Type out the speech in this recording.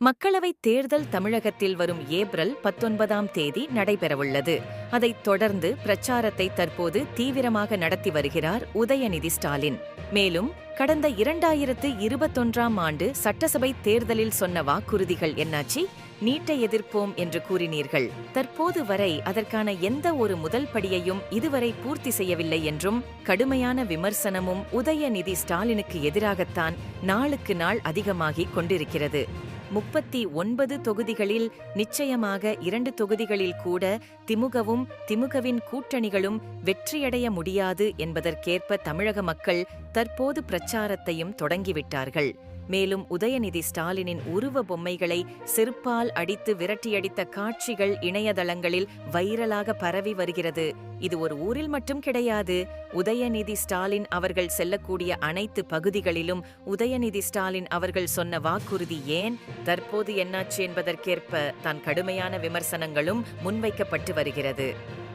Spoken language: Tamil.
மக்களவைத் தேர்தல் தமிழகத்தில் வரும் ஏப்ரல் 19ஆம் தேதி நடைபெறவுள்ளது. அதைத் தொடர்ந்து பிரச்சாரத்தை தற்போது தீவிரமாக நடத்தி வருகிறார் உதயநிதி ஸ்டாலின். மேலும் கடந்த 2021ஆம் ஆண்டு சட்டசபை தேர்தலில் சொன்ன வாக்குறுதிகள் என்னாச்சு? நீட்டை எதிர்ப்போம் என்று கூறினீர்கள். தற்போது வரை அதற்கான எந்த ஒரு முதல் படியையும் இதுவரை பூர்த்தி செய்யவில்லை என்றும் கடுமையான விமர்சனமும் உதயநிதி ஸ்டாலினுக்கு எதிராகத்தான் நாளுக்கு நாள் அதிகமாகிக் கொண்டிருக்கிறது. 39 தொகுதிகளில் நிச்சயமாக 2 தொகுதிகளில் கூட திமுகவின் கூட்டணிகளும் வெற்றியடைய முடியாது என்பதற்கேற்ப தமிழக மக்கள் தற்போது பிரச்சாரத்தையும் தொடங்கிவிட்டார்கள். மேலும் உதயநிதி ஸ்டாலினின் உருவ பொம்மைகளை செருப்பால் அடித்து விரட்டியடித்த காட்சிகள் இணையதளங்களில் வைரலாக பரவி வருகிறது. இது ஒரு ஊரில் மட்டும் கிடையாது. உதயநிதி ஸ்டாலின் அவர்கள் செல்லக்கூடிய அனைத்து பகுதிகளிலும் உதயநிதி ஸ்டாலின் அவர்கள் சொன்ன வாக்குறுதி ஏன் தற்போது என்னாச்சு என்பதற்கேற்ப தான் கடுமையான விமர்சனங்களும் முன்வைக்கப்பட்டு வருகிறது.